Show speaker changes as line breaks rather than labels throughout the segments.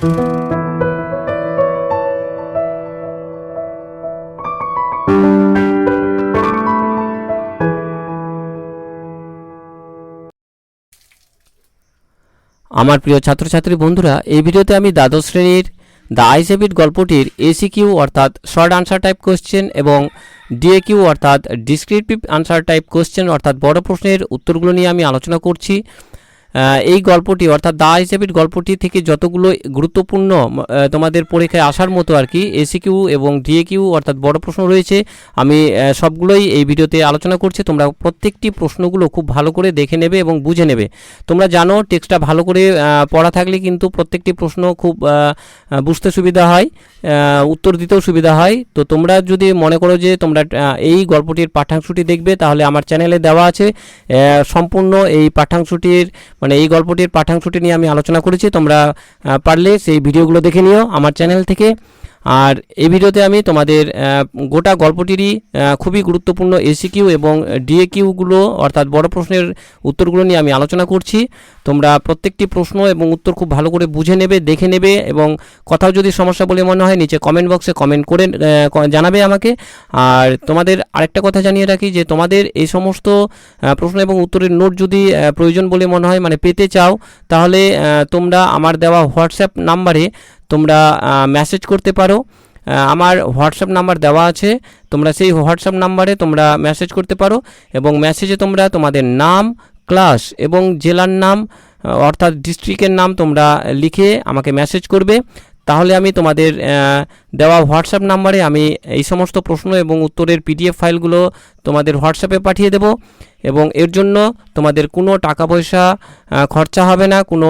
আমার প্রিয় ছাত্রছাত্রী বন্ধুরা, এই ভিডিওতে আমি দ্বাদশ শ্রেণীর দ্য আইস হ্যাবিট গল্পটির এসিকিউ অর্থাৎ শর্ট আনসার টাইপ কোশ্চেন এবং ডিএকিউ অর্থাৎ ডিসক্রিপটিভ আনসার টাইপ কোশ্চেন অর্থাৎ বড় প্রশ্নের উত্তরগুলো নিয়ে আমি আলোচনা করছি। এই গল্পটি অর্থাৎ দ্য আইস হ্যাবিট গল্পটি থেকে যতগুলো গুরুত্বপূর্ণ তোমাদের পরীক্ষায় আসার মতো আর কি এসিকিউ এবং ডিএকিউ অর্থাৎ বড় প্রশ্ন রয়েছে, আমি সবগুলোই এই ভিডিওতে আলোচনা করছি। তোমরা প্রত্যেকটি প্রশ্নগুলো খুব ভালো করে দেখে নেবে এবং বুঝে নেবে। তোমরা জানো টেক্সটটা ভালো করে পড়া থাকলে কিন্তু প্রত্যেকটি প্রশ্ন খুব বুঝতে সুবিধা হয়, উত্তর দিতেও সুবিধা হয়। তো তোমরা যদি মনে করো যে তোমরা এই গল্পটির পাঠ্যাংশটি দেখবে, তাহলে আমার চ্যানেলে দেওয়া আছে সম্পূর্ণ এই পাঠ্যাংশটির মানে এই গল্পটির পাঠ্যাংশটি নিয়ে আমি আলোচনা করেছি। তোমরা পারলে সেই ভিডিওগুলো দেখে নিও আমার চ্যানেল থেকে। আর এই ভিডিওতে আমি তোমাদের গোটা গল্পটিরই খুবই গুরুত্বপূর্ণ এসিকিউ এবং ডিএকিউগুলো অর্থাৎ বড় প্রশ্নের উত্তরগুলো নিয়ে আমি আলোচনা করছি। তোমরা প্রত্যেকটি প্রশ্ন এবং উত্তর খুব ভালো করে বুঝে নেবে, দেখে নেবে এবং কোথাও যদি সমস্যা বলে মনে হয় নিচে কমেন্ট বক্সে কমেন্ট করে জানাবে আমাকে। আর তোমাদের আরেকটা কথা জানিয়ে রাখি যে তোমাদের এই সমস্ত প্রশ্ন এবং উত্তরের নোট যদি প্রয়োজন বলে মনে হয় মানে পেতে চাও, তাহলে তোমরা আমার দেওয়া হোয়াটসঅ্যাপ নাম্বারে তোমরা মেসেজ করতে পারো। আমার হোয়াটসঅ্যাপ নাম্বার দেওয়া আছে, তোমরা সেই হোয়াটসঅ্যাপ নাম্বারে তোমরা মেসেজ করতে পারো এবং মেসেজে তোমরা তোমাদের নাম, ক্লাস এবং জেলার নাম অর্থাৎ ডিস্ট্রিক্টের নাম তোমরা লিখে আমাকে মেসেজ করবে। তাহলে আমি তোমাদের দেওয়া হোয়াটসঅ্যাপ নাম্বারে আমি এই সমস্ত প্রশ্ন এবং উত্তরের পিডিএফ ফাইলগুলো তোমাদের হোয়াটসঅ্যাপে পাঠিয়ে দেব এবং এর জন্য তোমাদের কোনো টাকা পয়সা খরচা হবে না, কোনো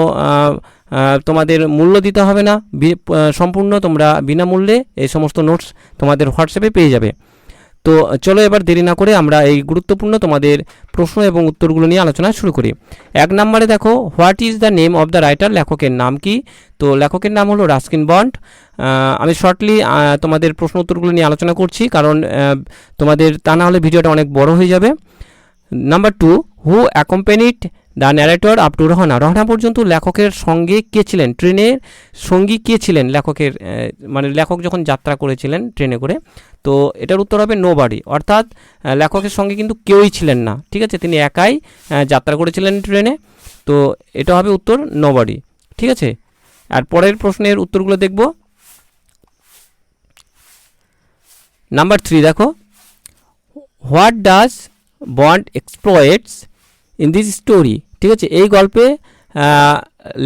তোমাদের মূল্য দিতে হবে না, সম্পূর্ণ তোমরা বিনামূল্যে এই সমস্ত নোটস তোমাদের হোয়াটসঅ্যাপে পেয়ে যাবে। তো চলো এবার দেরি না করে আমরা এই গুরুত্বপূর্ণ তোমাদের প্রশ্ন এবং উত্তরগুলো নিয়ে আলোচনা শুরু করি। 1 নম্বরে দেখো, what is the name of the writer? লেখকের নাম কি? তো লেখকের নাম হলো রাস্কিন বন্ড। আমি শর্টলি তোমাদের প্রশ্ন উত্তরগুলো নিয়ে আলোচনা করছি, কারণ তোমাদের তা না হলে ভিডিওটা অনেক বড় হয়ে যাবে। Number 2, who accompanied the narrator up to Rohana? Rohana পর্যন্ত লেখকের সঙ্গে কে ছিলেন? ট্রেনের সঙ্গী কে ছিলেন লেখকের, মানে লেখক যখন যাত্রা করেছিলেন ট্রেনে করে? তো এটার উত্তর হবে নোবডি, অর্থাৎ লেখকের সঙ্গে কিন্তু কেউই ছিলেন না, ঠিক আছে, তিনি একাই যাত্রা করেছিলেন ট্রেনে। তো এটা হবে উত্তর নোবডি, ঠিক আছে। আর পরের প্রশ্নের উত্তরগুলো দেখব। নাম্বার 3 দেখো, what does Bond exploits in this story? ঠিক আছে, এই গল্পে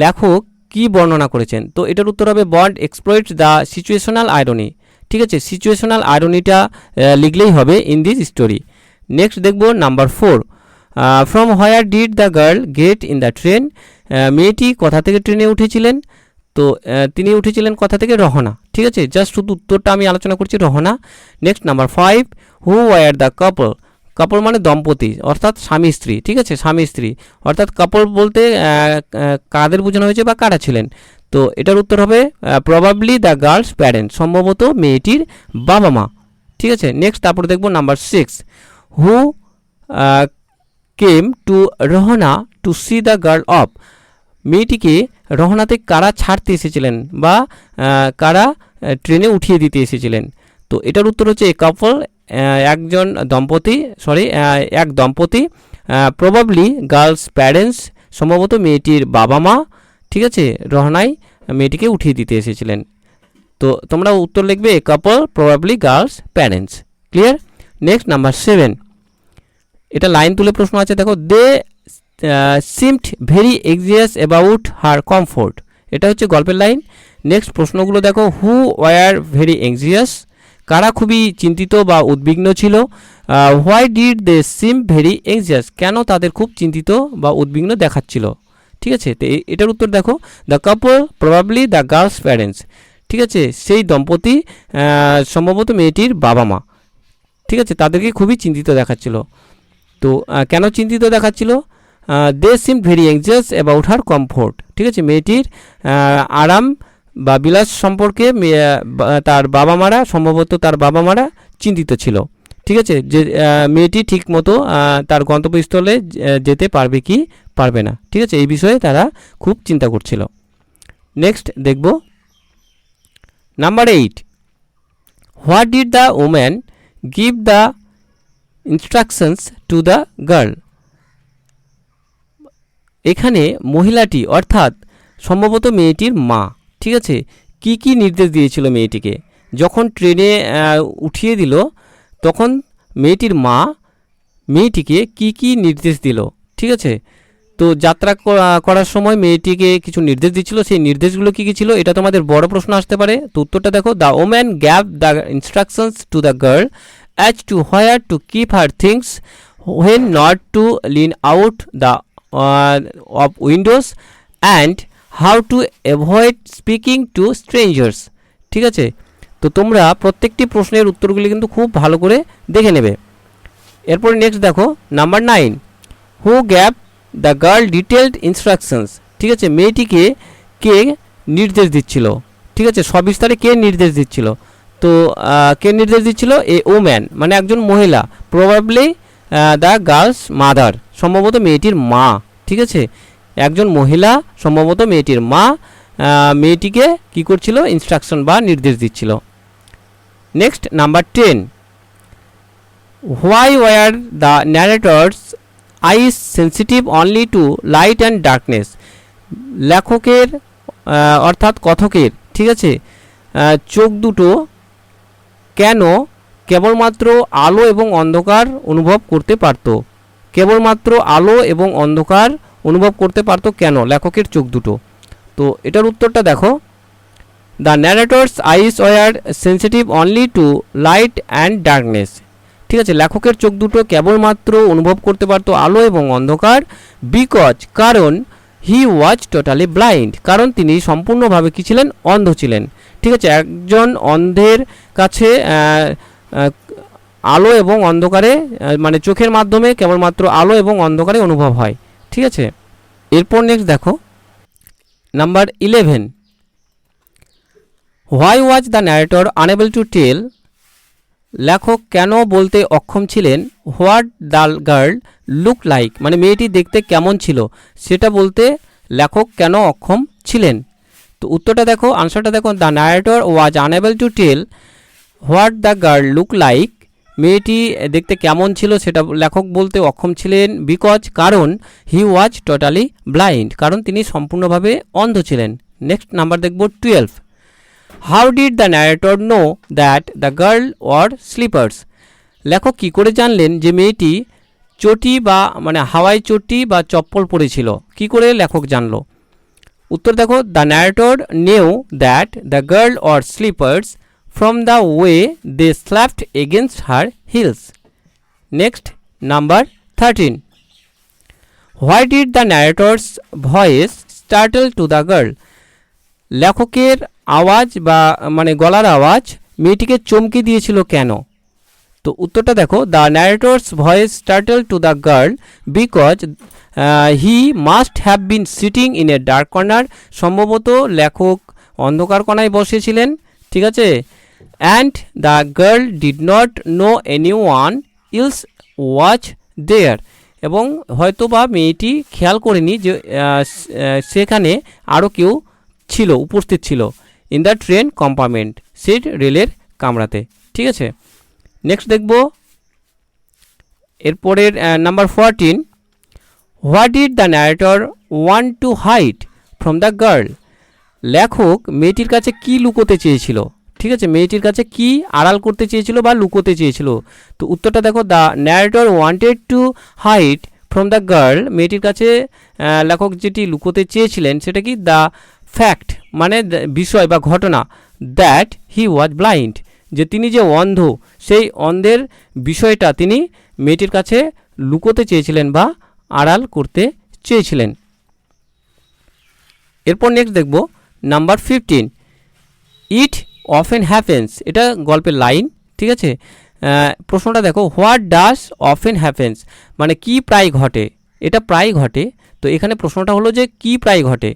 লেখক কি বর্ণনা করেছেন? তো এটার উত্তর হবে বন্ড এক্সপ্লয়েটস দ্য সিচুয়েশনাল আয়রনি, ঠিক আছে, সিচুয়েশনাল আয়রনিটা লিখলেই হবে ইন দিস স্টোরি। নেক্সট দেখব number 4, from where did the girl get in the train? মেয়েটি কোথা থেকে ট্রেনে উঠেছিলেন? তো তিনি উঠেছিলেন কোথা থেকে? রহনা, ঠিক আছে, জাস্ট শুধু উত্তরটা আমি আলোচনা করছি, Rohana. Next number 5, who were the couple? Couple মানে দম্পতি অর্থাৎ স্বামী স্ত্রী, ঠিক আছে, স্বামী স্ত্রী অর্থাৎ কাপল বলতে কাদের বোঝানো হয়েছে বা কারা ছিলেন? তো এটার উত্তর হবে প্রবাবলি দ্য গার্লস প্যারেন্টস, সম্ভবত মেয়েটির বাবা মা, ঠিক আছে। নেক্সট তারপরে দেখব number 6, who came to Rohana to see the girl off? মেয়েটিকে রহনাতে কারা ছাড়তে এসেছিলেন বা কারা ট্রেনে উঠিয়ে দিতে এসেছিলেন? তো এটার উত্তর হচ্ছে এ কাপল, একজন দম্পতি, এক দম্পতি, প্রবাবলি গার্লস প্যারেন্টস, সম্ভবত মেয়েটির বাবা মা, ঠিক আছে, রহনায় মেয়েটিকে উঠিয়ে দিতে এসেছিলেন। তো তোমরা উত্তর লিখবে a couple, probably girls parents, clear. Next number 7, এটা লাইন তুলে প্রশ্ন আছে, দেখো, they seemed very anxious about her comfort? এটা হচ্ছে গল্পের লাইন। নেক্সট প্রশ্নগুলো দেখো, হু ওয়ার ভেরি এক্সিয়াস? কারা খুবই চিন্তিত বা উদ্বিগ্ন ছিল? Why did they seem very anxious? কেন তাদের খুব চিন্তিত বা উদ্বিগ্ন দেখাচ্ছিল? ঠিক আছে, তো এটার উত্তর দেখো, the couple, probably the girls parents, ঠিক আছে, সেই দম্পতি সম্ভবত মেয়েটির বাবা মা, ঠিক আছে, তাদেরকে খুবই চিন্তিত দেখাচ্ছিল। তো কেন চিন্তিত দেখাচ্ছিল? They seem very anxious about her comfort, ঠিক আছে, মেয়েটির আরাম বা বিলাস সম্পর্কে তার বাবা মারা, সম্ভবত তার বাবা মারা চিন্তিত ছিল, ঠিক আছে, যে মেয়েটি ঠিক মতো তার গন্তব্যস্থলে যেতে পারবে কি পারবে না, ঠিক আছে, এই বিষয়ে তারা খুব চিন্তা করছিল। নেক্সট দেখব number 8, what did the woman give the instructions two the girl. এখানে মহিলাটি অর্থাৎ সম্ভবত মেয়েটির মা, ঠিক আছে, কি কি নির্দেশ দিয়েছিল মেয়েটিকে? যখন ট্রেনে উঠিয়ে দিল তখন মেয়েটির মা মেয়েটিকে কি কি নির্দেশ দিল, ঠিক আছে। তো যাত্রা করার সময় মেয়েটিকে কিছু নির্দেশ দিচ্ছিল, সেই নির্দেশগুলো কী কী ছিল এটা তোমাদের বড় প্রশ্ন আসতে পারে। তো উত্তরটা দেখো, the woman gave the instructions two the girl as to where to keep her things, when not to Lin out the of Windows and how to avoid speaking two strangers. ঠিক আছে, তো তোমরা প্রত্যেকটি প্রশ্নের উত্তরগুলি কিন্তু খুব ভালো করে দেখে নেবে। এরপর নেক্সট দেখো number 9, who gave the girl detailed instructions. ঠিক আছে, মেয়েটিকে কে নির্দেশ দিচ্ছিল, ঠিক আছে, সবিস্তারে কে নির্দেশ দিচ্ছিল? তো কে নির্দেশ দিচ্ছিল? এ ওম্যান, মানে একজন মহিলা, প্রবাবলি দ্য গার্লস মাদার, সম্ভবত মেয়েটির মা। ঠিক আছে, একজন মহিলা, সম্ভবত মেয়েটির মা, মেয়েটিকে কি করছিল? ইনস্ট্রাকশন বা নির্দেশ দিচ্ছিল। Next number 10, why were the narrator's eyes sensitive only to light and darkness. লেখকের অর্থাৎ কথকের, ঠিক আছে, চোখ দুটো কেন কেবলমাত্র আলো এবং অন্ধকার অনুভব করতে পারত? কেবলমাত্র আলো এবং অন্ধকার অনুভব করতে পারত কেন লেখকের চোখ দুটো? তো এটার উত্তরটা দেখো, the narrator's eyes were sensitive only to light and darkness. ঠিক আছে, লেখকের চোখ দুটো কেবলমাত্র অনুভব করতে পারতো আলো এবং অন্ধকার, বিকজ, কারণ, হি ওয়াজ টোটালি ব্লাইন্ড, কারণ তিনি সম্পূর্ণভাবে কী ছিলেন? অন্ধ ছিলেন। ঠিক আছে, একজন অন্ধের কাছে আলো এবং অন্ধকারে, মানে চোখের মাধ্যমে কেবলমাত্র আলো এবং অন্ধকারে অনুভব হয়। ঠিক আছে, এরপর নেক্সট দেখো number 11, why was the narrator unable to tell. লেখক কেন বলতে অক্ষম ছিলেন what the girl look like, মানে মেয়েটি দেখতে কেমন ছিল সেটা বলতে লেখক কেন অক্ষম ছিলেন? তো উত্তরটা দেখো, আনসারটা দেখো, the narrator was unable to tell what the girl look like. মেয়েটি দেখতে কেমন ছিল সেটা লেখক বলতে অক্ষম ছিলেন, বিকজ, কারণ, হি ওয়াজ টোটালি ব্লাইন্ড, কারণ তিনি সম্পূর্ণভাবে অন্ধ ছিলেন। নেক্সট নাম্বার দেখব 12, how did the narrator know that the girl wore slippers. লেখক কী করে জানলেন যে মেয়েটি চটি বা মানে হাওয়াই চটি বা চপ্পল পরেছিল? কি করে লেখক জানলো? উত্তর দেখো, the narrator knew that the girl wore slippers from the way they slapped against her heels. Next number 13, why did the narrator's voice startle to the girl. লেখকের আওয়াজ বা মানে গলার আওয়াজ মেয়েটিকে চমকে দিয়েছিল কেন? তো উত্তরটা দেখো, the narrator's voice startle to the girl because he must have been sitting in a dark corner. সম্ভবত লেখক অন্ধকার কোণায় বসেছিলেন। ঠিক আছে, and the girl did not know any one else watch there, এবং হয়তো বা মেয়েটি খেয়াল করেনি যে সেখানে আরও কেউ ছিল, উপস্থিত ছিল, in the train compartment, seat রেলের কামরাতে। ঠিক আছে, নেক্সট দেখব এরপরের number 14, what did the narrator want to hide from the girl. লেখক মেয়েটির কাছে কি লুকোতে চেয়েছিল? ঠিক আছে, মেয়েটির কাছে কি আড়াল করতে চেয়েছিল বা লুকোতে চেয়েছিল? তো উত্তরটা দেখো, the narrator wanted to hide from the girl. মেয়েটির কাছে লেখক যেটি লুকোতে চেয়েছিলেন সেটা কি? দ্য ফ্যাক্ট, মানে বিষয় বা ঘটনা, দ্যাট হি ওয়াজ ব্লাইন্ড, যে তিনি যে অন্ধ, সেই অন্ধের বিষয়টা তিনি মেয়েটির কাছে লুকোতে চেয়েছিলেন বা আড়াল করতে চেয়েছিলেন। এরপর নেক্সট দেখব নাম্বার 15, ইট অফেন হ্যাপেন্স। এটা গল্পের লাইন। ঠিক আছে, প্রশ্নটা দেখো, হোয়াট ডাস অফেন হ্যাপেন্স, মানে কি প্রায় ঘটে? এটা প্রায় ঘটে। তো এখানে প্রশ্নটা হলো যে কি প্রায় ঘটে?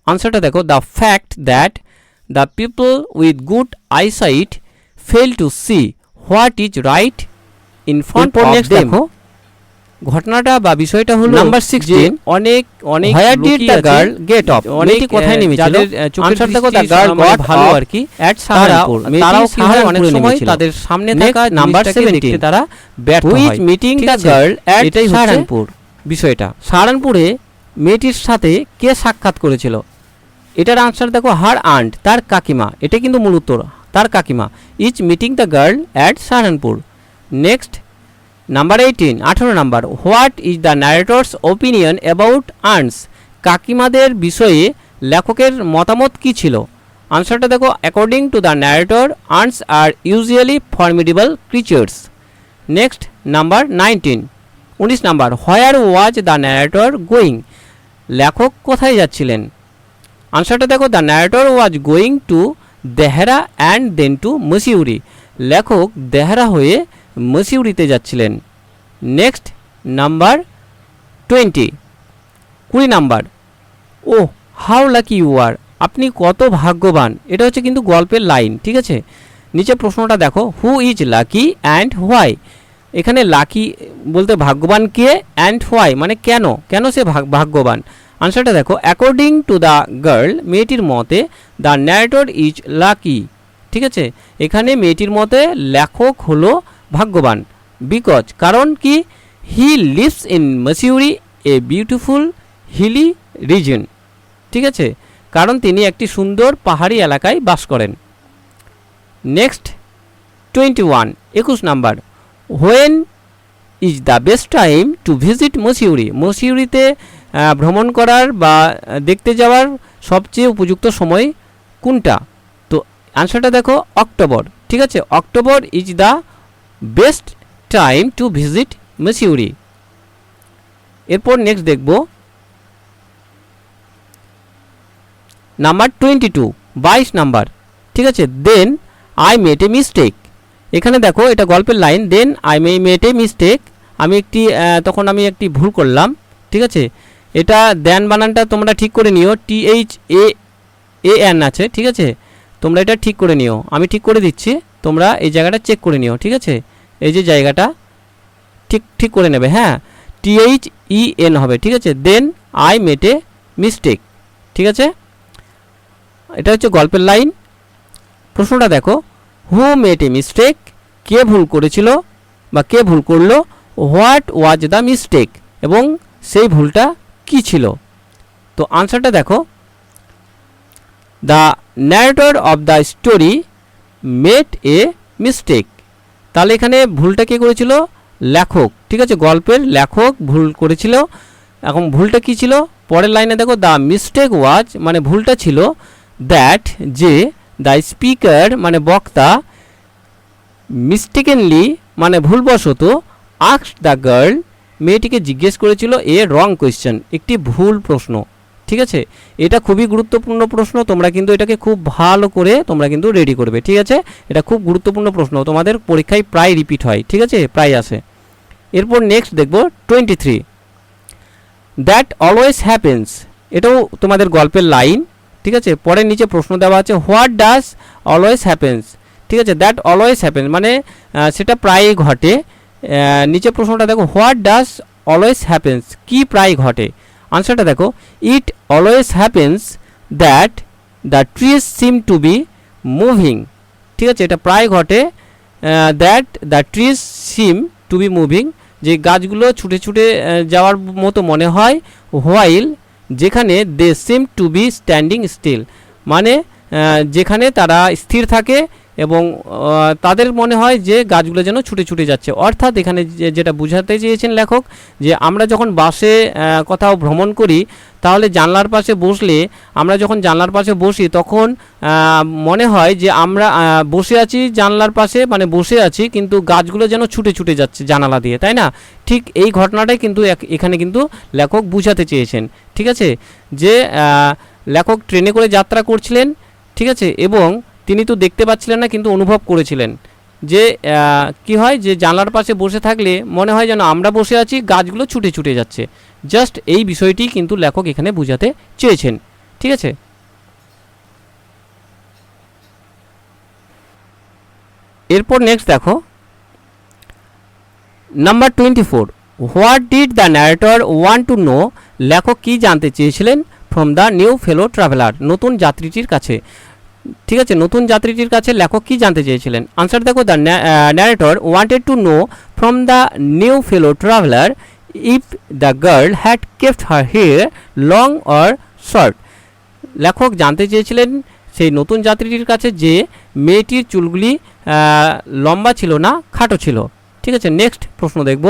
আনসারটা দেখো, the fact that the people with good eyesight fail to see what is right in front of them. দেখো ঘটনাটা বা বিষয়টা হলো নাম্বার 16 অনেক অনেক where did the girl get off অনেক কথাই নেমেছিল আনসার দেখো দ্য গার্ল গট ভালো আর কি এট সাহারানপুর তারাও কি হয় অনেক সময় তাদের সামনে থাকা নাম্বার 17 তারা ব্যর্থ হয় উইথ মিটিং দ্য গার্ল এট সাহারানপুর বিষয়টা সাহারানপুরে মেয়েটির সাথে কে সাক্ষাৎ করেছিল এটার আনসার দেখো হার আন্ট তার কাকিমা এটা কিন্তু মূল উত্তর তার কাকিমা is meeting the girl at Saharanpur next number 18 number what is the narrator's opinion about aunts কাকিমাদের বিষয়ে লেখকের মতামত কী ছিল আনসারটা দেখো according to the narrator aunts are usually formidable creatures next number 19 number where was the narrator going লেখক কোথায় যাচ্ছিলেন আনসারটা দেখো the narrator was going to Dehra and then to Mussoorie লেখক দেহরা হয়ে মসিউরিতে যাচ্ছিলেন নেক্সট নাম্বার 20 নাম্বার ও হাউ লাকি ইউ আর আপনি কত ভাগ্যবান এটা হচ্ছে কিন্তু গল্পের লাইন ঠিক আছে নিচে প্রশ্নটা দেখো who is lucky and why এখানে লাকি বলতে ভাগ্যবান কে অ্যান্ড হোয়াই মানে কেন কেন সে ভাগ্যবান আনসারটা দেখো অ্যাকর্ডিং টু দ্য গার্ল মেয়েটির মতে দ্য ন্যারেটর ইজ লাকি ঠিক আছে এখানে মেয়েটির মতে লেখক হলো ভাগ্যবান বিকজ কারণ কি he lives in Mussoorie a beautiful hilly region ঠিক আছে কারণ তিনি একটি সুন্দর পাহাড়ি এলাকায় বাস করেন next 21 number when is the best time to visit Mussoorie মসিউরিতে ভ্রমণ করার বা দেখতে যাওয়ার সবচেয়ে উপযুক্ত সময় কোনটা তো আনসারটা দেখো অক্টোবর ঠিক আছে October is the best time to visit Mussoorie এরপর নেক্সট দেখব নাম্বার 22 নাম্বার ঠিক আছে then I made a mistake এখানে দেখো এটা গল্পের line then I made a mistake তখন আমি একটি ভুল করলাম ঠিক আছে এটা দেন বানানটা তোমরা ঠিক করে নিও THAAN আছে ঠিক আছে তোমরা এটা ঠিক করে নিও আমি ঠিক করে দিচ্ছি তোমরা এই জায়গাটা চেক করে নিও ঠিক আছে এই যে জায়গাটা ঠিক করে নেবে হ্যাঁ THEN হবে ঠিক আছে then I made a mistake ঠিক আছে এটা হচ্ছে গল্পের লাইন প্রশ্নটা দেখো হু মেড এ মিস্টেক কে ভুল করেছিল বা কে ভুল করলো হোয়াট ওয়াজ দ্য মিস্টেক এবং সেই ভুলটা কি ছিল তো আনসারটা দেখো the narrator of the story made a mistake তাহলে এখানে ভুলটা কে করেছিল লেখক ঠিক আছে গল্পের লেখক ভুল করেছিল এখন ভুলটা কি ছিল পরের লাইনে দেখো দ্য মিস্টেক ওয়াজ মানে ভুলটা ছিল দ্যাট যে দ্য স্পিকার মানে বক্তা মিস্টেকেনলি মানে ভুলবশত আস্কড দ্য গার্ল মেয়েটিকে জিজ্ঞেস করেছিল এ রং কোয়েশ্চেন একটি ভুল প্রশ্ন ঠিক আছে এটা খুবই গুরুত্বপূর্ণ প্রশ্ন তোমরা কিন্তু এটাকে খুব ভালো করে তোমরা কিন্তু রেডি করবে ঠিক আছে এটা খুব গুরুত্বপূর্ণ প্রশ্ন তোমাদের পরীক্ষায় প্রায় রিপিট হয় ঠিক আছে প্রায় আসে এরপর নেক্সট দেখব 23 দ্যাট অলওয়েজ হ্যাপেন্স এটাও তোমাদের গল্পের লাইন ঠিক আছে পরের নিচে প্রশ্ন দেওয়া আছে হোয়াট ডাজ অলওয়েজ হ্যাপেন্স ঠিক আছে দ্যাট অলওয়েজ হ্যাপেন্স মানে সেটা প্রায়ই ঘটে নিচে প্রশ্নটা দেখো হোয়াট ডাজ অলওয়েজ হ্যাপেন্স কি প্রায় ঘটে আনসারটা দেখো it always happens that the trees seem to be moving ঠিক আছে এটা প্রায় ঘটে that the trees seem to be moving যে গাছগুলো ছুটে ছুটে যাওয়ার মতো মনে হয় হোয়াইল যেখানে দে সিম টু বি স্ট্যান্ডিং স্টিল মানে যেখানে তারা স্থির থাকে এবং তাদের মনে হয় যে গাছগুলো যেন ছুটে ছুটে যাচ্ছে অর্থাৎ এখানে যেটা বোঝাতে চেয়েছেন লেখক যে আমরা যখন বাসে কোথাও ভ্রমণ করি তাহলে জানলার পাশে বসলে আমরা যখন জানলার পাশে বসি তখন মনে হয় যে আমরা বসে আছি জানলার পাশে মানে বসে আছি কিন্তু গাছগুলো যেন ছুটে ছুটে যাচ্ছে জানালা দিয়ে তাই না ঠিক এই ঘটনাটাই কিন্তু এখানে কিন্তু লেখক বোঝাতে চেয়েছেন ঠিক আছে যে লেখক ট্রেনে করে যাত্রা করছিলেন ঠিক আছে এবং তিনি তো দেখতে পাচ্ছিলেন না কিন্তু অনুভব করেছিলেন যে কি হয় যে জানলার পাশে বসে থাকলে মনে হয় যেন আমরা বসে আছি গাছগুলো ছুটে ছুটে যাচ্ছে জাস্ট এই বিষয়টি কিন্তু লেখক এখানে বোঝাতে চেয়েছেন ঠিক আছে এরপর নেক্সট দেখো number 24 what did the narrator want to know, লেখক কি জানতে চেয়েছিলেন from the new fellow traveller, নতুন যাত্রীটির কাছে। ঠিক আছে, নতুন যাত্রীটির কাছে লেখক কি জানতে চেয়েছিলেন। আনসার দেখো, the narrator wanted to know from the new fellow traveller if the girl had kept her hair long or short. লেখক জানতে চেয়েছিলেন সেই নতুন যাত্রীটির কাছে যে মেয়েটির চুলগুলি লম্বা ছিল না খাটো ছিল। ঠিক আছে, নেক্সট প্রশ্ন দেখব,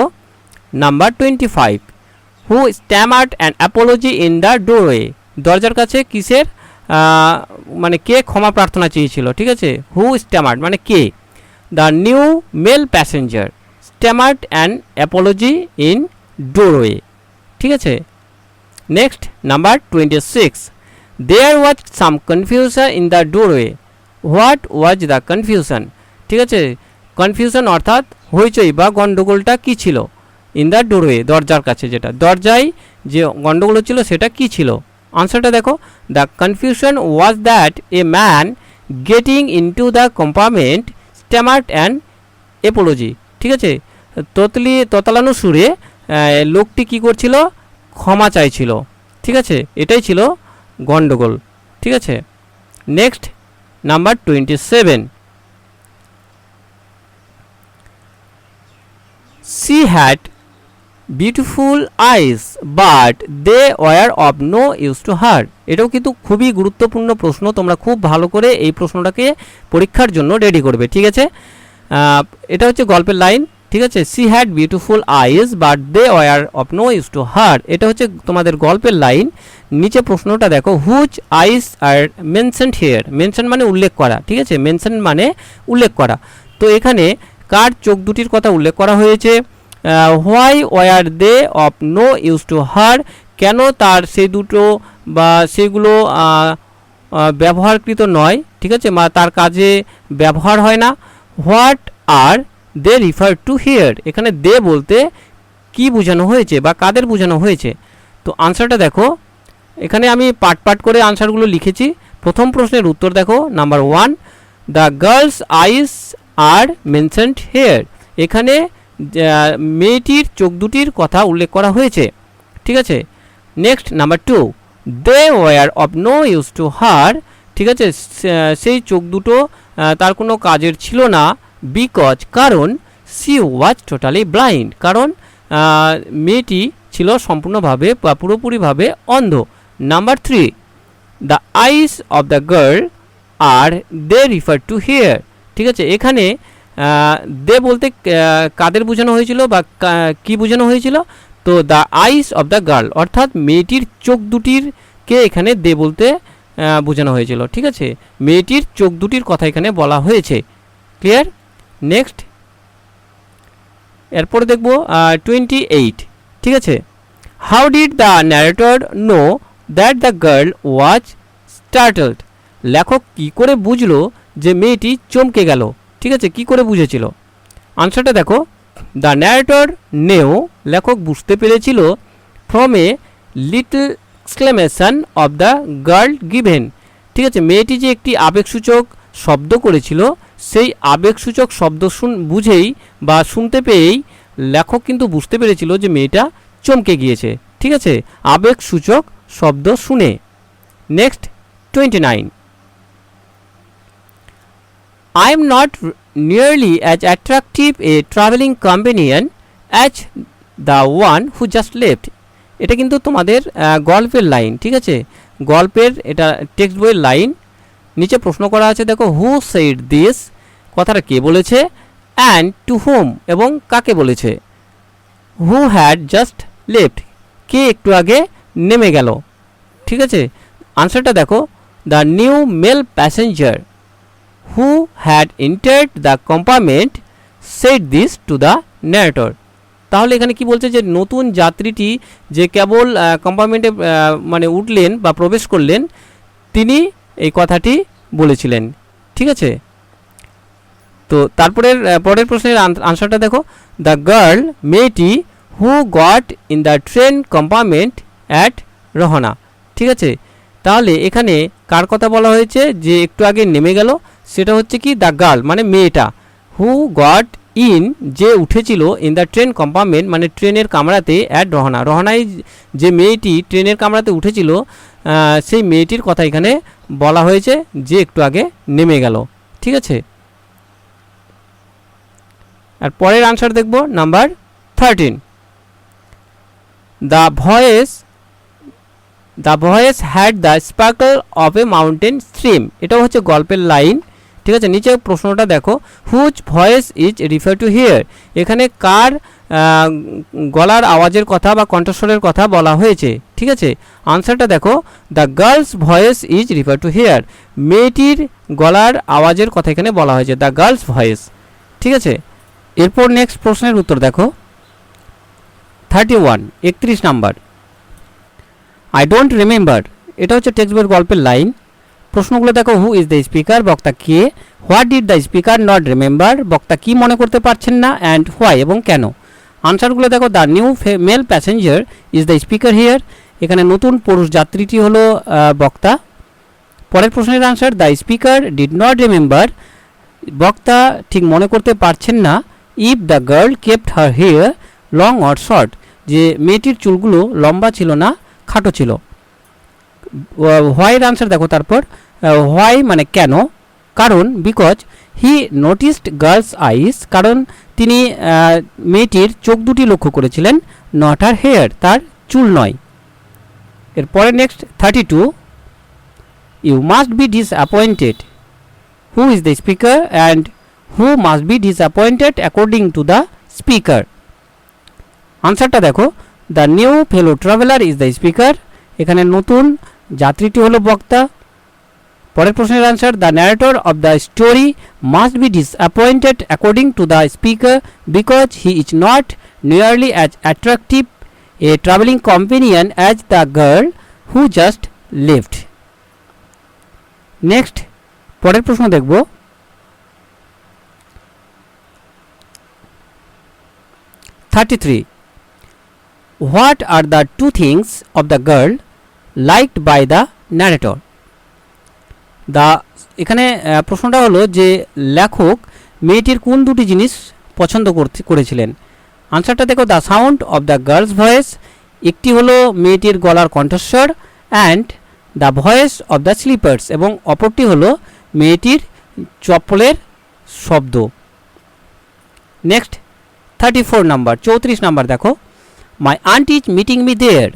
number 25, who stammered an apology in the doorway, দরজার কাছে কিসের মানে কে ক্ষমা প্রার্থনা চেয়েছিল। ঠিক আছে, হু স্ট্যামার্ড মানে কে। The new male passenger stammered an apology in doorway. ঠিক আছে, next number 26, there was some confusion in the doorway, what was the confusion. ঠিক আছে, কনফিউশন অর্থাৎ হইচই বা গণ্ডগোলটা কী ছিল। ইন দ্য ডোরওয়ে দরজার কাছে, যেটা দরজায় যে গণ্ডগোল ছিল সেটা কী ছিল। আনসারটা দেখো, the confusion was that a man getting into the compartment stammered and apology. ঠিক আছে, তোতলানো সুরে লোকটি কী করছিল, ক্ষমা চাইছিল। ঠিক আছে, এটাই ছিল গণ্ডগোল। ঠিক আছে, next number 27, she had beautiful eyes but they were of no use to her। এটাও কিন্তু খুবই গুরুত্বপূর্ণ প্রশ্ন, তোমরা খুব ভালো করে এই প্রশ্নটাকে পরীক্ষার জন্য রেডি করবে। ঠিক আছে, এটা হচ্ছে গল্পের লাইন। ঠিক আছে, she had beautiful eyes but they were of no use to her, এটা হচ্ছে তোমাদের গল্পের লাইন। নিচে প্রশ্নটা দেখো, whose eyes are mentioned here, mention মানে উল্লেখ করা। ঠিক আছে, মেনশন মানে উল্লেখ করা। তো এখানে কার চোখ দুটির কথা উল্লেখ করা হয়েছে। Why were they of no use to her, কেন তার সেই দুটো বা সেগুলো ব্যবহারকৃত নয়। ঠিক আছে, বা তার কাজে ব্যবহার হয় না। What are they refer to here, এখানে দে বলতে কি বোঝানো হয়েছে বা কাদের বোঝানো হয়েছে। তো আনসারটা দেখো, এখানে আমি পার্ট করে আনসারগুলো লিখেছি। প্রথম প্রশ্নের উত্তর দেখো, number 1, the girl's eyes are mentioned here, এখানে মেয়েটির চোখ দুটির কথা উল্লেখ করা হয়েছে। ঠিক আছে, next number 2, they were of no use to her, ঠিক আছে, সেই চোখ দুটো তার কোনো কাজের ছিল না। বিকজ, কারণ, সি ওয়াজ টোটালি ব্লাইন্ড, কারণ মেয়েটি ছিল সম্পূর্ণভাবে বা পুরোপুরিভাবে অন্ধ। Number 3, the eyes of the girl are they refer to here, ঠিক আছে, এখানে দে বলতে কাদের বোঝানো হয়েছিল বা কি বোঝানো হয়েছিল। তো the eyes of the girl অর্থাৎ মেয়েটির চোখ দুটিরকে এখানে দে বলতে বোঝানো হয়েছিল। ঠিক আছে, মেয়েটির চোখ দুটির কথা এখানে বলা হয়েছে। ক্লিয়ার? নেক্সট এরপরে দেখব 28। ঠিক আছে, how did the narrator know that the girl was startled, লেখক কী করে বুঝলো যে মেয়েটি চমকে গেল। ঠিক আছে, কী করে বুঝেছিল। আনসারটা দেখো, দ্য ন্যারেটর নেও, লেখক বুঝতে পেরেছিল from a little exclamation of the girl given. ঠিক আছে, মেয়েটি যে একটি আবেগসূচক শব্দ করেছিল, সেই আবেগসূচক শব্দ বুঝেই বা শুনতে পেয়েই লেখক কিন্তু বুঝতে পেরেছিল যে মেয়েটা চমকে গিয়েছে। ঠিক আছে, আবেগসূচক শব্দ শুনে। Next 29, I am not nearly as attractive a traveling companion as the one who just left। এটা কিন্তু তোমাদের গল্পের লাইন। ঠিক আছে, গল্পের এটা টেক্সট বইয়ের লাইন। নিচে প্রশ্ন করা আছে, দেখো, হু সেড দিস, কথাটা কে বলেছে, অ্যান্ড টু হোম, এবং কাকে বলেছে। হু হ্যাড জাস্ট লেফট, কে একটু আগে নেমে গেল। ঠিক আছে, আনসারটা দেখো, the new male passenger who had entered the compartment said this to the narrator। তাহলে এখানে কি বলছে যে নতুন যাত্রীটি যে কেবল কম্পার্টমেন্টে মানে উঠলেন বা প্রবেশ করলেন, তিনি এই কথাটি বলেছিলেন। ঠিক আছে, তো পরের প্রশ্নের আনসারটা দেখো, দ্য গার্ল, মেয়েটি, who got in the train compartment at Rohana. ঠিক আছে, তাহলে এখানে কার কথা বলা হয়েছে যে একটু আগে নেমে গেল, সেটা হচ্ছে কি দ্য গার্ল মানে মেয়েটা, হু গট ইন যে উঠেছিল ইন দ্য ট্রেন কম্পার্টমেন্ট মানে ট্রেনের কামরাতে অ্যাট রহনা, রহনায় যে মেয়েটি ট্রেনের কামরাতে উঠেছিল সেই মেয়েটির কথা এখানে বলা হয়েছে যে একটু আগে নেমে গেল। ঠিক আছে, আর পরের আনসার দেখব number 13, the voice had the sparkle of a mountain stream. এটাও হচ্ছে গল্পের লাইন। ঠিক আছে, নিচে প্রশ্নটা দেখো, whose voice is refer to here, এখানে কার গলার আওয়াজের কথা বা কণ্ঠস্বরের কথা বলা হয়েছে। ঠিক আছে, আনসারটা দেখো, the girls voice is refer to here, মেয়েটির গলার আওয়াজের কথা এখানে বলা হয়েছে, দ্য গার্লস ভয়েস। ঠিক আছে, এরপর নেক্সট প্রশ্নের উত্তর দেখো 31, 31 নাম্বার, আই ডোন্ট রিমেম্বার, এটা হচ্ছে টেক্সট বইয়ের গল্পের লাইন। প্রশ্নগুলো দেখো, হু ইজ দ্য স্পিকার, বক্তা কে, what did the speaker not remember, বক্তা কি মনে করতে পারছেন না, অ্যান্ড হোয়াই এবং কেন। আনসারগুলো দেখো, the new male passenger is the speaker here, এখানে নতুন পুরুষ যাত্রীটি হলো বক্তা। পরের প্রশ্নের answer, the speaker did not remember, বক্তা ঠিক মনে করতে পারছেন না, if the girl kept her hair long or short, যে মেয়েটির চুলগুলো লম্বা ছিল না খাটো ছিল। হোয়াইয়ের আনসার দেখো, তারপর হোয়াই মানে কেন, কারণ বিকজ হি নোটিসড গার্লস আইস, কারণ তিনি মেয়েটির চোখ দুটি লক্ষ্য করেছিলেন, নট হার হেয়ার, তার চুল নয়। এরপরে next 32, you must be disappointed, who is the speaker and who must be disappointed according to the speaker. আনসারটা দেখো, the new fellow traveller is the speaker, এখানে নতুন যাত্রীটি হলো বক্তা। পরের প্রশ্নের answer, the narrator of the story must be disappointed according to the speaker because he is not nearly as attractive a travelling companion as the girl who just lived. Next পরের প্রশ্ন দেখব, 33, what are the two things of the girl liked by the narrator. এখানে প্রশ্নটা হলো যে লেখক মেয়েটির কোন দুটি জিনিস পছন্দ করেছিলেন। আনসারটা দেখো, the sound of the girls voice, একটি হলো মেয়েটির গলার কণ্ঠস্বর, and the voice of the sleepers, এবং অপরটি হলো মেয়েটির চপ্পলের শব্দ। নেক্সট 34 নাম্বার, 34 নাম্বার দেখো, my aunt is meeting me there,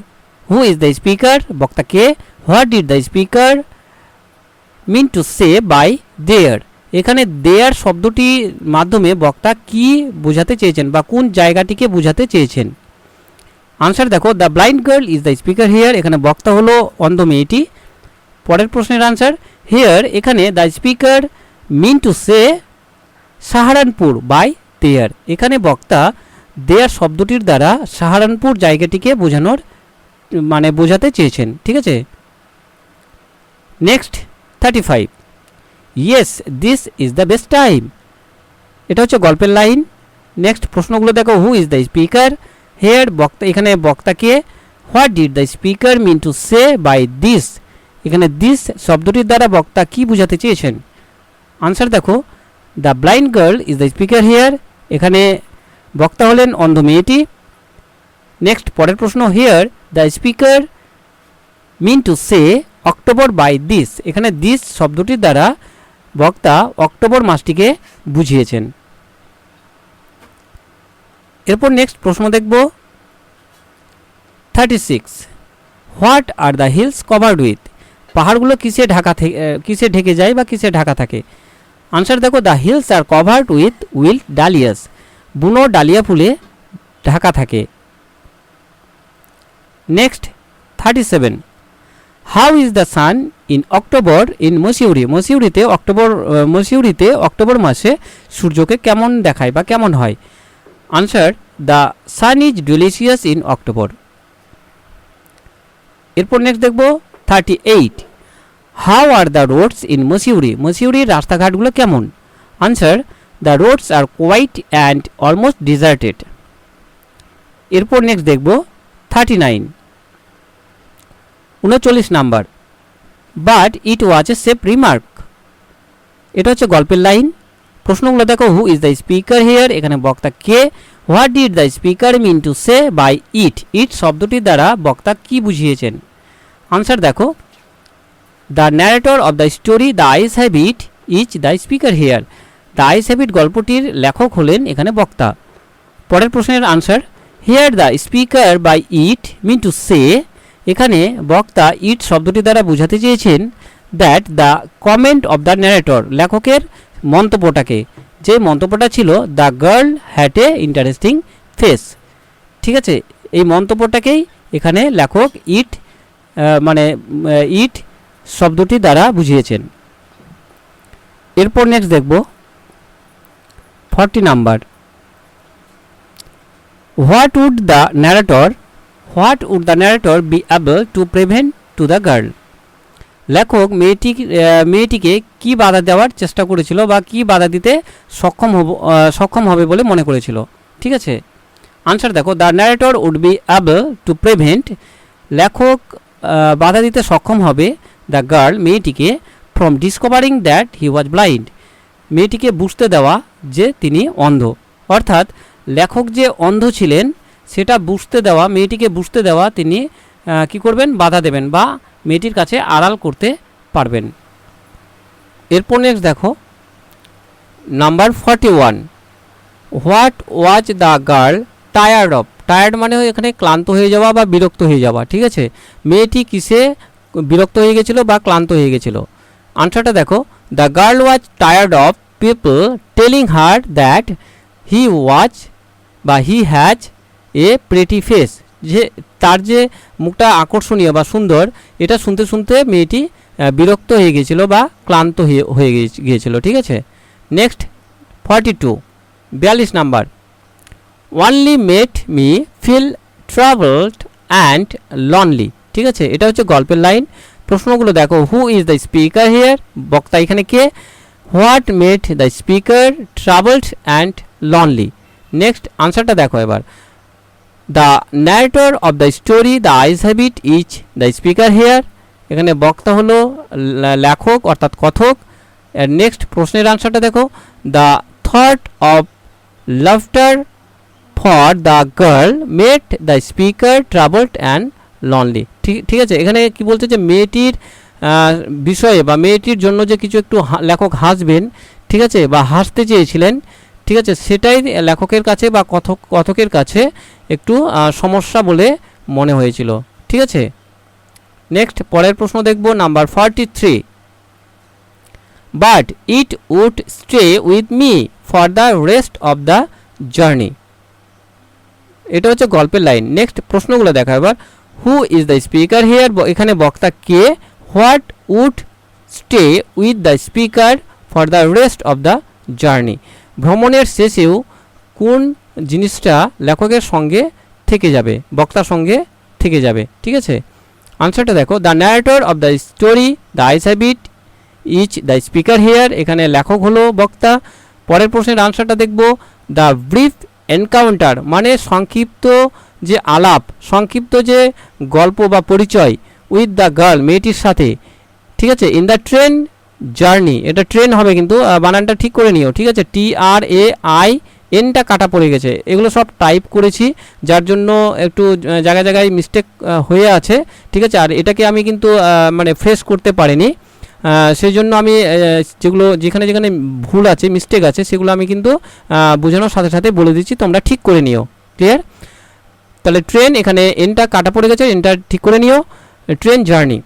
who is the speaker, বক্তা কে, what did the speaker mean to say by there, এখানে দেয়ার শব্দটির মাধ্যমে বক্তা কি বোঝাতে চেয়েছেন বা কোন জায়গাটিকে বোঝাতে চেয়েছেন। আনসার দেখো, the blind girl is the speaker here, এখানে বক্তা হলো অন্ধ মেয়েটি। পরের প্রশ্নের আনসার, হিয়ার, এখানে the speaker mean to say Saharanpur by there, এখানে বক্তা দেয়ার শব্দটির দ্বারা সাহারানপুর জায়গাটিকে বোঝাতে চেয়েছেন। ঠিক আছে, next 35, yes this is the best time, এটা হচ্ছে গল্পের লাইন। নেক্সট প্রশ্নগুলো দেখো, who is the speaker here, বক্তা, এখানে বক্তাকে, what did the speaker mean to say by this, এখানে দিস শব্দটির দ্বারা বক্তা কি বোঝাতে চেয়েছেন। আনসার দেখো, the blind girl is the speaker here, এখানে বক্তা হলেন অন্ধ মেয়েটি। নেক্সট পরের প্রশ্ন, here the speaker mean to say October by this, এখানে দিস শব্দটির দ্বারা বক্তা অক্টোবর মাসটিকে বুঝিয়েছেন। এরপর নেক্সট প্রশ্ন দেখব 36, what are the hills covered with, পাহাড়গুলো কিসে ঢেকে যায় বা কিসে ঢাকা থাকে। আনসার দেখো, the hills are covered with wild dahlias, বুনো ডালিয়া ফুলে ঢাকা থাকে। Next 37, how is the sun in October in Mussoorie, মসিউরিতে অক্টোবর মাসে সূর্যকে কেমন দেখায় বা কেমন হয়। Answer, the sun is delicious in October. এরপর নেক্সট দেখব 38, how are the roads in Mussoorie, মসিউরির রাস্তাঘাটগুলো কেমন। Answer, the roads are quiet and almost deserted. এরপর নেক্সট দেখব 39, 39 number, but it was a safe remark, এটা হচ্ছে গল্পের লাইন। প্রশ্নগুলো দেখো, who is the speaker here, এখানে বক্তা কে। What did the speaker mean to say by it, it শব্দটির দ্বারা বক্তা কি বুঝিয়েছেন। আনসার দেখো, the narrator of the story the eyes have it is the speaker here, the eyes have it গল্পটির লেখক হলেন এখানে বক্তা। পরের প্রশ্নের answer, here the speaker by it mean to say, এখানে বক্তা ইট শব্দটি দ্বারা বোঝাতে চেয়েছেন that the comment of the narrator, লেখকের মন্তব্যটাকে, যে মন্তব্যটা ছিল the girl had a interesting face. ঠিক আছে, এই মন্তব্যটাকেই এখানে লেখক ইট ইট শব্দটি দ্বারা বুঝিয়েছেন। এরপর নেক্সট দেখব 40 number, what would the narrator be able to prevent to the girl, লেখক মেয়েটিকে কি বাধা দেওয়ার চেষ্টা করেছিল বা কি বাধা দিতে সক্ষম হবে বলে মনে করেছিল। ঠিক আছে, আনসার দেখো, the narrator would be able to prevent, লেখক বাধা দিতে সক্ষম হবে দ্য গার্ল, মেয়েটিকে, from discovering that he was blind, মেয়েটিকে বুঝতে দেওয়া যে তিনি অন্ধ। অর্থাৎ লেখক যে অন্ধ ছিলেন সেটা বুঝতে দেওয়া, মেয়েটিকে বুঝতে দেওয়া তিনি কি করবেন, বাধা দেবেন বা মেয়েটির কাছে আড়াল করতে পারবেন। এরপর নেক্সট দেখো number 41, what was the girl tired of, tired মানে এখানে ক্লান্ত হয়ে যাওয়া বা বিরক্ত হয়ে যাওয়া। ঠিক আছে, মেয়েটি কিসে বিরক্ত হয়ে গেছিল বা ক্লান্ত হয়ে গেছিল। আনসারটা দেখো, the girl was tired of people telling her that he has a pretty face, যে তার যে মুখটা আকর্ষণীয় বা সুন্দর, এটা শুনতে শুনতে মেয়েটি বিরক্ত হয়ে গিয়েছিল বা ক্লান্ত হয়ে গিয়েছিল। ঠিক আছে, next 42, 42 number, only made me feel travelled and lonely. ঠিক আছে, এটা হচ্ছে গল্পের লাইন। প্রশ্নগুলো দেখো, who is the speaker here, বক্তা এখানে কে। What made the speaker travelled and lonely. Next আনসারটা দেখো এবার, the narrator of the story the eyes have it is the speaker here, এখানে বক্তা হলো লেখক অর্থাৎ কথক। নেক্সট প্রশ্নের আনসারটা দেখো, the thought of laughter for the girl made the speaker travelled and lonely. ঠিক আছে, এখানে কি বলছে যে মেয়েটির বিষয়ে বা মেয়েটির জন্য যে কিছু একটু লেখক হাসবেন, ঠিক আছে, বা হাসতে চেয়েছিলেন, ঠিক আছে, সেটাই লেখকের কাছে বা কথকের কাছে একটু সমস্যা বলে মনে হয়েছিল। ঠিক আছে, নেক্সট পরের প্রশ্ন দেখব number 43, but it would stay with me for the rest of the journey, এটা হচ্ছে গল্পের লাইন। নেক্সট প্রশ্নগুলো দেখা এবার, who is the speaker here, এখানে বক্তা কে। What would stay with the speaker for the rest of the journey, ভ্রমণের শেষেও কোন জিনিসটা লেখকের সঙ্গে থেকে যাবে, বক্তার সঙ্গে থেকে যাবে। ঠিক আছে, আনসারটা দেখো, the narrator of the story the eyes have it is the speaker here, এখানে লেখক হলো বক্তা। পরের প্রশ্নের আনসারটা দেখব, দ্য ব্রিফ এনকাউন্টার মানে সংক্ষিপ্ত যে আলাপ, সংক্ষিপ্ত যে গল্প বা পরিচয়, উইথ দ্য গার্ল মেয়েটির সাথে। ঠিক আছে, ইন দ্য ট্রেন জার্নি, এটা ট্রেন হবে কিন্তু বানানটা ঠিক করে নিও। ঠিক আছে, TRAINটা কাটা পড়ে গেছে, এগুলো সব টাইপ করেছি যার জন্য একটু জায়গায় জায়গায় মিস্টেক হয়ে আছে। ঠিক আছে, আর এটাকে আমি কিন্তু মানে ফ্রেশ করতে পারিনি, সেই জন্য আমি যেখানে যেখানে ভুল আছে, মিস্টেক আছে, সেগুলো আমি কিন্তু বোঝানোর সাথে সাথে বলে দিচ্ছি, তোমরা ঠিক করে নিও। ক্লিয়ার? তাহলে ট্রেন, এখানে এনটা কাটা পড়ে গেছে, এনটা ঠিক করে নিও। Train journey.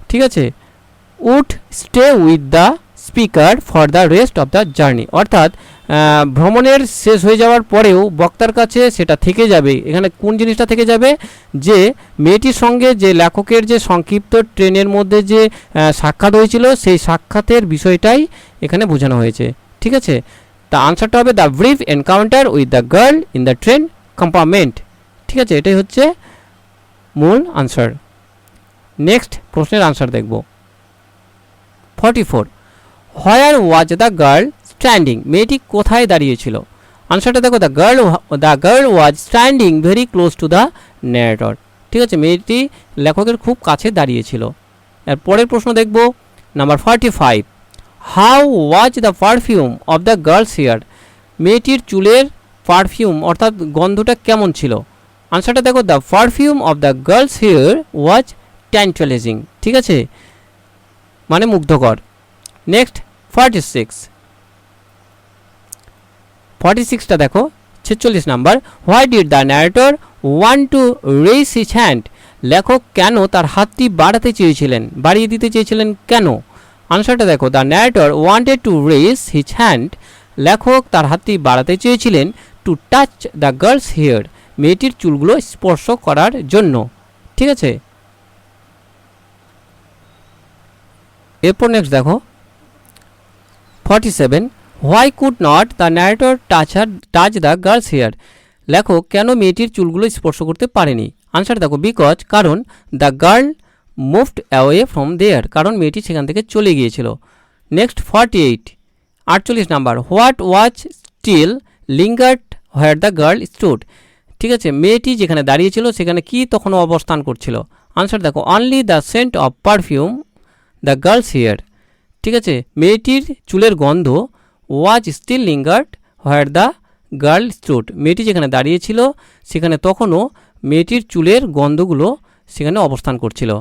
ঠিক আছে, would stay with the speaker for the rest of the journey, অর্থাৎ ভ্রমণের শেষ হয়ে যাওয়ার পরেও বক্তার কাছে সেটা থেকে যাবে। এখানে কোন জিনিসটা থেকে যাবে, যে মেয়েটির সঙ্গে যে লেখকের যে সংক্ষিপ্ত ট্রেনের মধ্যে যে সাক্ষাৎ হয়েছিল, সেই সাক্ষাতের বিষয়টাই এখানে বোঝানো হয়েছে। ঠিক আছে, তা আনসারটা হবে the brief encounter with the girl in the train compartment. ঠিক আছে, এটাই হচ্ছে মূল আনসার। নেক্সট প্রশ্নের আনসার দেখব 44, হোয়ার ওয়াজ দ্য গার্ল স্ট্যান্ডিং, মেয়েটি কোথায় দাঁড়িয়েছিল। আনসারটা দেখো, the girl was standing very close two the narrator. ঠিক আছে, মেয়েটি লেখকের খুব কাছে দাঁড়িয়েছিল। এর পরের প্রশ্ন দেখব number 45, how was the perfume of the girl's hair, মেয়েটির চুলের পারফিউম অর্থাৎ গন্ধটা কেমন ছিল? আনসারটা দেখো, the perfume of the girl's hair was tantalising, ঠিক আছে, মানে মুগ্ধকর। নেক্সট 46টা দেখো, 46 number, why did the narrator want to raise his hand, লেখক কেন তার হাতটি বাড়িয়ে দিতে চেয়েছিলেন কেন? আনসারটা দেখো, the narrator wanted to raise his hand, লেখক তার হাতটি বাড়াতে চেয়েছিলেন to touch the girl's hair, মেয়েটির চুলগুলো স্পর্শ করার জন্য, ঠিক আছে। এরপর নেক্সট দেখো 47, why could not the narrator touch the girl's hair, লেখক কেন মেয়েটির চুলগুলো স্পর্শ করতে পারেনি? আনসার দেখো, বিকজ, কারণ the girl moved away from there, কারণ মেয়েটি সেখান থেকে চলে গিয়েছিল। Next 48 number, what was still lingered where the girl stood, ঠিক আছে, মেয়েটি যেখানে দাঁড়িয়েছিল সেখানে কি তখনও অবস্থান করছিল? আনসার দেখো, only the scent of perfume the girl's hair, ঠিক আছে, মেয়েটির চুলের গন্ধ was still lingered where the girl stood, মেয়েটি যেখানে দাঁড়িয়েছিল সেখানে তখনও মেয়েটির চুলের গন্ধগুলো সেখানে অবস্থান করছিল।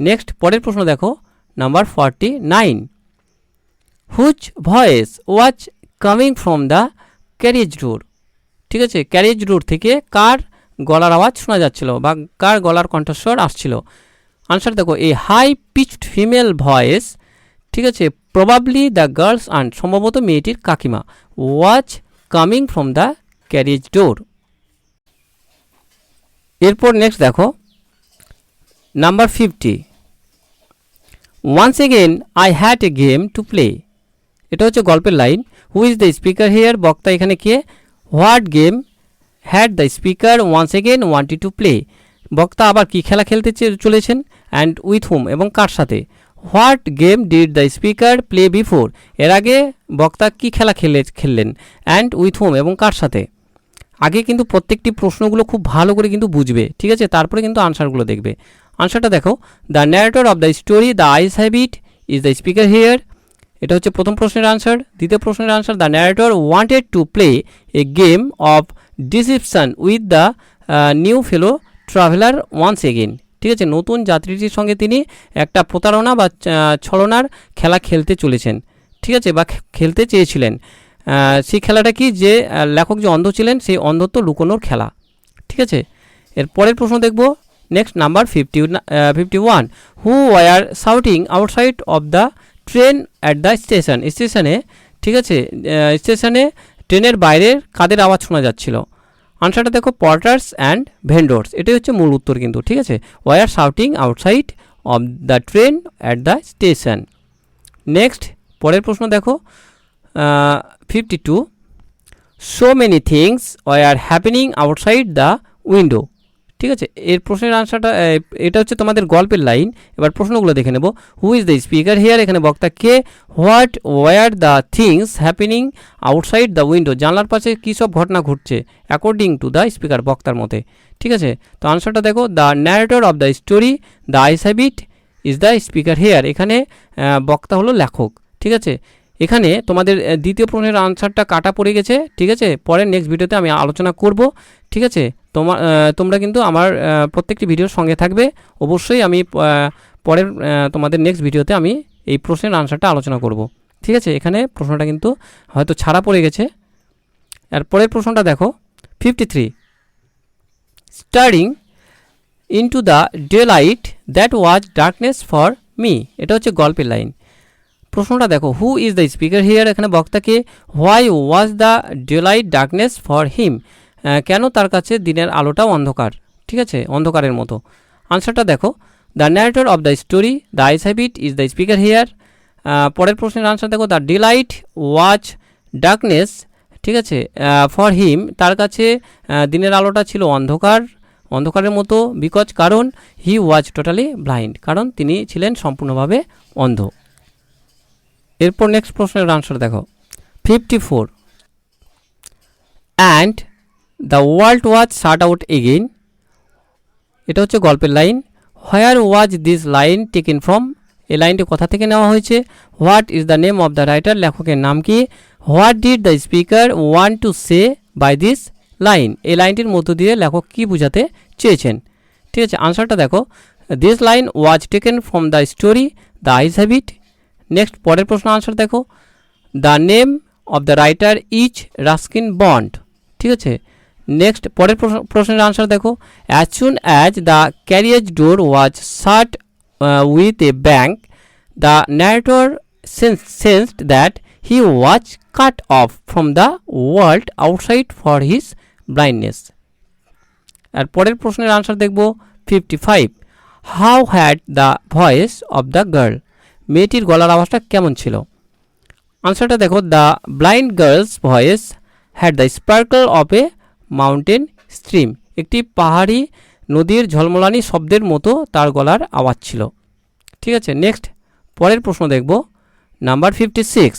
নেক্সট পরের প্রশ্ন দেখো, number 49, whose voice was coming from the carriage door, ঠিক আছে, ক্যারেজ ডোর থেকে কার গলার আওয়াজ শোনা যাচ্ছিল বা কার গলার কণ্ঠস্বর আসছিল? আনসার দেখো, a high pitched female voice, ঠিক আছে, প্রবাবলি দ্য গার্লস আন্ট, সম্ভবত মেয়েটির কাকিমা, was coming from the carriage door. এরপর নেক্সট দেখো number 50, once again I had a game to play, এটা হচ্ছে গল্পের line. Who is the speaker here, বক্তা এখানে কে? What game had the speaker once again wanted to play, বক্তা আবার কি খেলা খেলতে চলেছেন? অ্যান্ড উইথ হুম, এবং কার সাথে? What game did the speaker play before, এর আগে বক্তা কি খেলা খেললেন? অ্যান্ড উইথ হুম, এবং কার সাথে? আগে কিন্তু প্রত্যেকটি প্রশ্নগুলো খুব ভালো করে কিন্তু বুঝবে, ঠিক আছে, তারপরে কিন্তু আনসারগুলো দেখবে। আনসারটা দেখো, the narrator of the story the eyes have it is the speaker here, এটা হচ্ছে প্রথম প্রশ্নের আনসার। দ্বিতীয় প্রশ্নের answer, the narrator wanted to play a game of deception with the new fellow traveller once again, ঠিক আছে, নতুন যাত্রীটির সঙ্গে তিনি একটা প্রতারণা বা ছলনার খেলা খেলতে চলেছেন, ঠিক আছে, বা খেলতে চেয়েছিলেন। সেই খেলাটা কি, যে লেখক যে অন্ধ ছিলেন সেই অন্ধত্ব লুকোনোর খেলা, ঠিক আছে। এর পরের প্রশ্ন দেখব, next number 51, who were shouting outside of the train at the station, স্টেশনে, ঠিক আছে, স্টেশনে ট্রেনের বাইরের কাদের আওয়াজ শোনা যাচ্ছিল? আনসারটা দেখো, পর্টার্স অ্যান্ড ভেন্ডর্স, এটাই হচ্ছে মূল উত্তর কিন্তু, ঠিক আছে, were shouting outside of the train at the station. Next পরের প্রশ্ন দেখো 52, so many things were happening outside the window, ঠিক আছে, এর প্রশ্নের আনসারটা, এটা হচ্ছে তোমাদের গল্পের লাইন। এবার প্রশ্নগুলো দেখে নেব। Who is the speaker here, এখানে বক্তা কে? What were the things happening outside the window, জানলার পাশে কী সব ঘটনা ঘটছে অ্যাকর্ডিং টু দ্য স্পিকার, বক্তার মতে, ঠিক আছে। তো আনসারটা দেখো, the narrator of the story the eyes have it is the speaker here, এখানে বক্তা হলো লেখক, ঠিক আছে। এখানে তোমাদের দ্বিতীয় প্রশ্নের আনসারটা কাটা পড়ে গেছে, ঠিক আছে, পরের নেক্সট ভিডিওতে আমি আলোচনা করব, ঠিক আছে। তোমরা কিন্তু আমার প্রত্যেকটি ভিডিওর সঙ্গে থাকবে, অবশ্যই আমি পরের তোমাদের নেক্সট ভিডিওতে আমি এই প্রশ্নের আনসারটা আলোচনা করব, ঠিক আছে। এখানে প্রশ্নটা কিন্তু হয়তো ছাড়া পড়ে গেছে। আর পরের প্রশ্নটা দেখো 53, staring into the daylight that was darkness for me, এটা হচ্ছে গল্পের লাইন। প্রশ্নটা দেখো, who is the speaker here, এখানে বক্তাকে? Why was the daylight darkness for him, কেন তার কাছে দিনের আলোটাও অন্ধকার, ঠিক আছে, অন্ধকারের মতো। আনসারটা দেখো, the narrator of the story the eyes have it is the speaker here. পরের প্রশ্নের আনসার দেখো, the daylight was darkness, ঠিক আছে, ফর হিম, তার কাছে দিনের আলোটা ছিল অন্ধকারের মতো, বিকজ, কারণ, হি ওয়াজ টোটালি ব্লাইন্ড, কারণ তিনি ছিলেন সম্পূর্ণভাবে অন্ধ। এরপর নেক্সট প্রশ্নের আনসার দেখো 54, and the world was shut out again, এটা হচ্ছে গল্পের line. Where was this line taken from, এই লাইনটি কোথা থেকে নেওয়া হয়েছে? What is the name of the writer, লেখকের নাম কি? What did the speaker want to say by this line, এই লাইনটির মধ্য দিয়ে লেখক কি বোঝাতে চেয়েছেন? ঠিক আছে, আনসারটা দেখো, this line was taken from the story the eyes have it. Next পরের প্রশ্ন আনসার দেখো, the name of the writer is Ruskin Bond. ঠিক আছে, নেক্সট পরের প্রশ্নের আনসার দেখো, as soon as the carriage door was shut with a bang the narrator sensed that he was cut off from the world outside for his blindness. আর পরের প্রশ্নের answer দেখব 55, how had the voice of the girl, মেয়েটির গলার আওয়াজটা কেমন ছিল? আনসারটা দেখো, the blind girls voice had the sparkle of a mountain stream, একটি পাহাড়ি নদীর ঝলমলানি শব্দের মতো তার গলার আওয়াজ ছিল। ঠিক আছে, নেক্সট পরের প্রশ্ন দেখব number 56,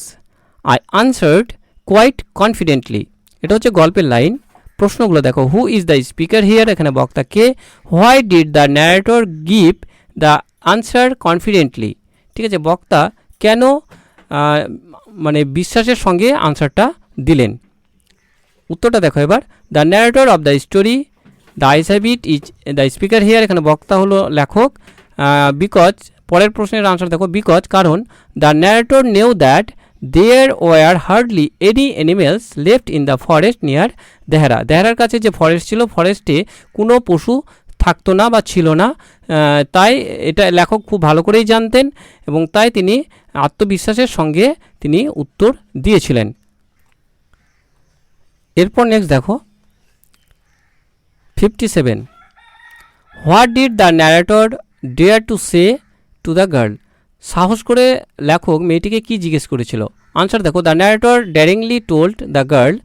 I answered quite confidently, এটা হচ্ছে গল্পের লাইন। প্রশ্নগুলো দেখো, who is the speaker here, এখানে বক্তা কে? Why did the narrator give the answer confidently, ঠিক আছে, বক্তা কেন মানে বিশ্বাসের সঙ্গে আনসারটা দিলেন? উত্তরটা দেখো এবার, the narrator of the story the eyes have it is the speaker here, এখানে বক্তা হলো লেখক। বিকজ, পরের প্রশ্নের আনসার দেখো, বিকজ কারণ the narrator knew that there were hardly any animals left in the forest near Dehra, দেহরার কাছে যে ফরেস্ট ছিল, ফরেস্টে কোনো পশু থাকতো না বা ছিল না, তাই এটা লেখক খুব ভালো করেই জানতেন এবং তাই তিনি আত্মবিশ্বাসের সঙ্গে তিনি উত্তর দিয়েছিলেন। এরপর নেক্সট দেখো 57, what did the narrator dare to say to the girl, সাহস করে লেখক মেয়েটিকে কি জিজ্ঞেস করেছিল? আনসার দেখো, the narrator daringly told the girl,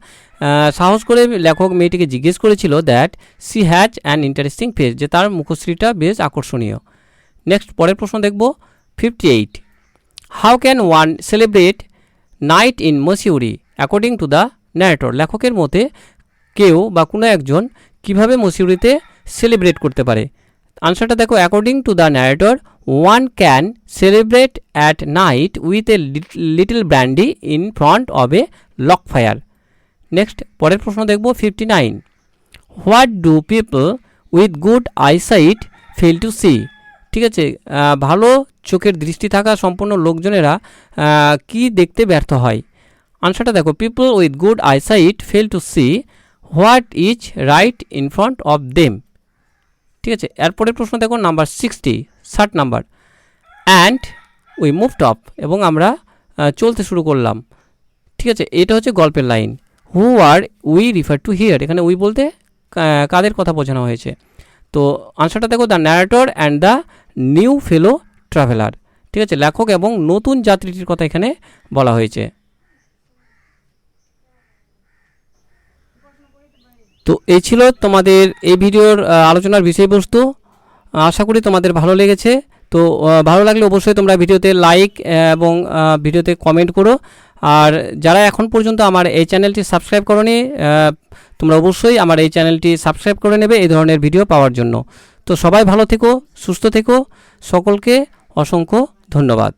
সাহস করে লেখক মেয়েটিকে জিজ্ঞেস করেছিল that she has an interesting face, যে তার মুখশ্রীটা বেশ আকর্ষণীয়। নেক্সট পরের প্রশ্ন দেখব 58, how can one celebrate night in Mussoorie according to the narrator, লেখকের মতে কেউ বা কোনো একজন কিভাবে মসিউরিতে সেলিব্রেট করতে পারে? আনসারটা দেখো, according to the narrator one can celebrate at night with a little brandy in front of a log fire. Next পরের প্রশ্ন দেখব 59, what do people with good eyesight fail to see, ঠিক আছে, ভালো চোখের দৃষ্টি থাকা সম্পন্ন লোকজনেরা কি দেখতে ব্যর্থ হয়? আনসারটা দেখো, people with good eyesight fail to see what is right in front of them. ঠিক আছে, এরপরের প্রশ্ন দেখো number 60 number, and we moved off, এবং আমরা চলতে শুরু করলাম। ঠিক আছে, এটা হচ্ছে গল্পের line. Who are we refer to here, এখানে উই বলতে কাদের কথা বোঝানো হয়েছে? তো আনসারটা দেখো, the narrator and the new fellow traveller, ঠিক আছে, লেখক এবং নতুন যাত্রীটির কথা এখানে বলা হয়েছে। তো এই ছিল তোমাদের এই ভিডিওর আলোচনার বিষয়বস্তু। আশা করি তোমাদের ভালো লেগেছে। তো ভালো লাগলে অবশ্যই তোমরা ভিডিওতে লাইক এবং ভিডিওতে কমেন্ট করো। আর যারা এখন পর্যন্ত আমার এই চ্যানেলটি সাবস্ক্রাইব করোনি, তোমরা অবশ্যই আমার এই চ্যানেলটি সাবস্ক্রাইব করে নেবে এই ধরনের ভিডিও পাওয়ার জন্য। তো সবাই ভালো থেকো, সুস্থ থেকো, সকলকে অসংখ্য ধন্যবাদ।